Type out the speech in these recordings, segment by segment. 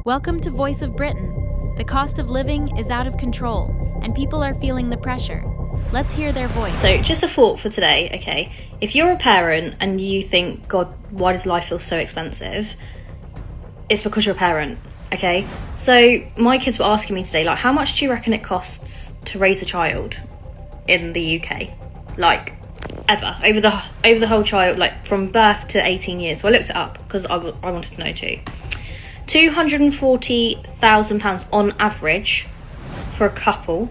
Welcome to Voice of Britain. The cost of living is out of control, and people are feeling the pressure. Let's hear their voice. So, just a thought for today, okay? If you're a parent and you think, God, why does life feel so expensive? It's because you're a parent, okay? So, my kids were asking me today, like, how much do you reckon it costs to raise a child in the UK? Like, ever. Over the whole child, like, from birth to 18 years. So, I looked it up, because I wanted to know too. £240,000 on average for a couple.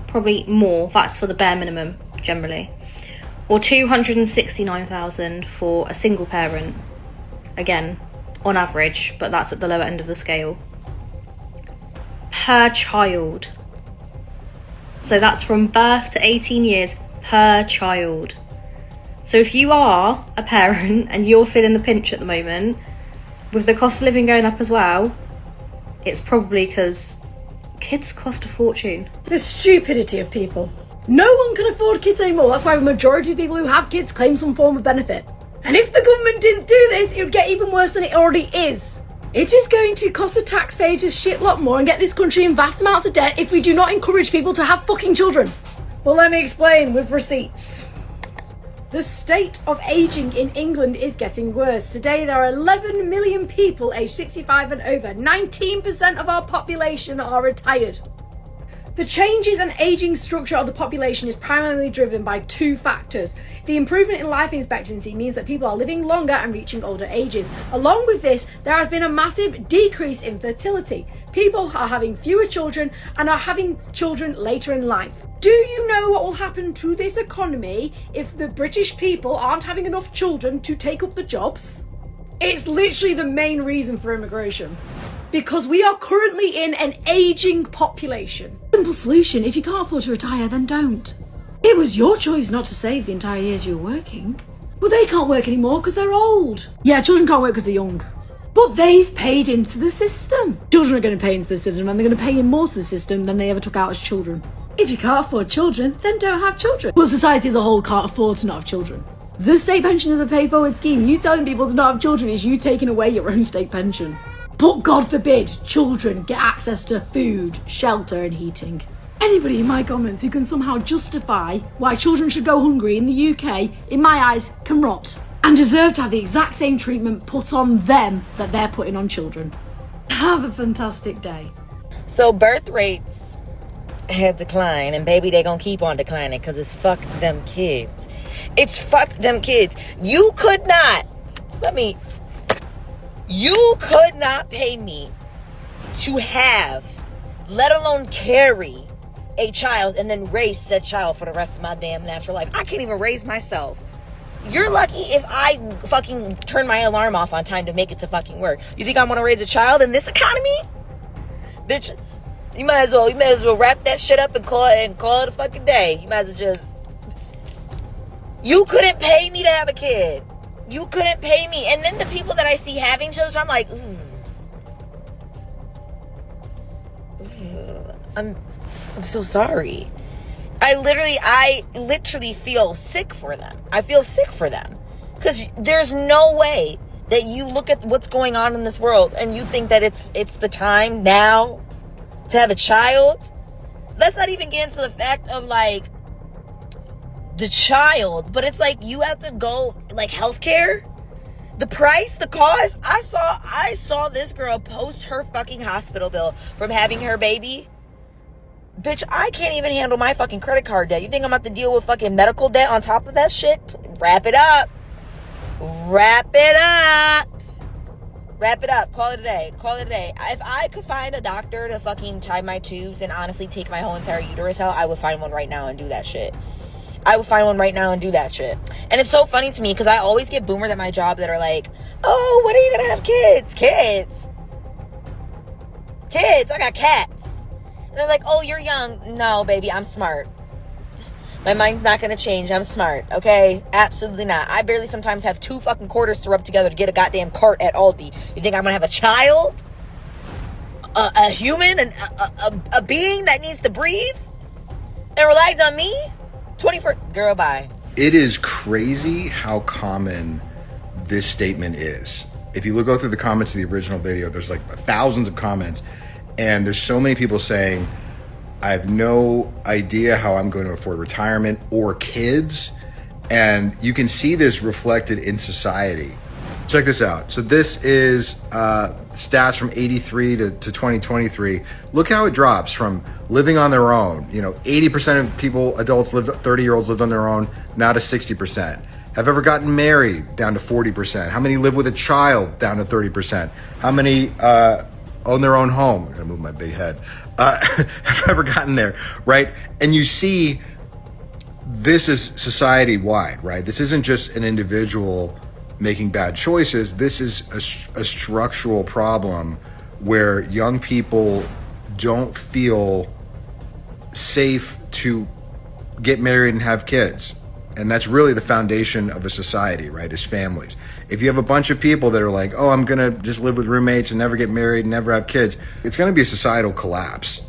Probably more, that's for the bare minimum generally. Or £269,000 for a single parent, again on average, but that's at the lower end of the scale, per child. So that's from birth to 18 years per child. So if you are a parent and you're feeling the pinch at the moment, with the cost of living going up as well, it's probably because kids cost a fortune. The stupidity of people. No one can afford kids anymore. That's why the majority of people who have kids claim some form of benefit. And if the government didn't do this, it would get even worse than it already is. It is going to cost the taxpayers a shit lot more and get this country in vast amounts of debt if we do not encourage people to have fucking children. Well, let me explain with receipts. The state of ageing in England is getting worse. Today there are 11 million people aged 65 and over. 19% of our population are retired. The changes and ageing structure of the population is primarily driven by two factors. The improvement in life expectancy means that people are living longer and reaching older ages. Along with this, there has been a massive decrease in fertility. People are having fewer children and are having children later in life. Do you know what will happen to this economy if the British people aren't having enough children to take up the jobs? It's literally the main reason for immigration. Because we are currently in an ageing population. Simple solution, if you can't afford to retire, then don't. It was your choice not to save the entire years you were working. Well, they can't work anymore because they're old. Yeah, children can't work because they're young. But they've paid into the system. Children are going to pay into the system, and they're going to pay in more to the system than they ever took out as children. If you can't afford children, then don't have children. But society as a whole can't afford to not have children. The state pension is a pay-forward scheme. You telling people to not have children is you taking away your own state pension. But God forbid children get access to food, shelter and heating. Anybody in my comments who can somehow justify why children should go hungry in the UK, in my eyes, can rot. And deserve to have the exact same treatment put on them that they're putting on children. Have a fantastic day. So birth rates had declined, and baby, they gonna keep on declining because it's fuck them kids. It's fuck them kids. You could not pay me to have, let alone carry, a child and then raise said child for the rest of my damn natural life. I can't even raise myself. You're lucky if I fucking turn my alarm off on time to make it to fucking work. You think I want to raise a child in this economy? Bitch, you might as well wrap that shit up and call it a fucking day. You might as well you couldn't pay me to have a kid. You couldn't pay me. And then the people that I see having children, I'm like, I'm so sorry. I literally feel sick for them. I feel sick for them. Because there's no way that you look at what's going on in this world and you think that it's the time now to have a child. Let's not even get into the fact of like the child, but it's like you have to go like healthcare, the price, the cost. I saw this girl post her fucking hospital bill from having her baby. Bitch, I can't even handle my fucking credit card debt. You think I'm about to deal with fucking medical debt on top of that shit? Wrap it up. Wrap it up. Wrap it up. Call it a day. Call it a day. If I could find a doctor to fucking tie my tubes and honestly take my whole entire uterus out, I would find one right now and do that shit. And it's so funny to me because I always get boomered at my job that are like, oh, when are you gonna have kids? Kids, I got cats. And they're like, oh, you're young. No, baby, I'm smart. My mind's not gonna change. I'm smart, okay? Absolutely not. I barely sometimes have 2 fucking quarters to rub together to get a goddamn cart at Aldi. You think I'm gonna have a child? A human? A being that needs to breathe? And relies on me? 21st, girl, bye. It is crazy how common this statement is. if you go through the comments of the original video, there's like thousands of comments, and there's so many people saying, I have no idea how I'm going to afford retirement or kids. And you can see this reflected in society. Check this out. So this is stats from 83 to 2023. Look how it drops from living on their own. 80% of people, adults, 30-year-olds lived on their own, now to 60%. Have ever gotten married? Down to 40%. How many live with a child? Down to 30%. How many own their own home? I'm gonna move my big head. Have ever gotten there, right? And you see, this is society-wide, right? This isn't just an individual making bad choices. This is a structural problem where young people don't feel safe to get married and have kids. And that's really the foundation of a society, right? Is families. If you have a bunch of people that are like, oh, I'm gonna just live with roommates and never get married and never have kids, it's gonna be a societal collapse.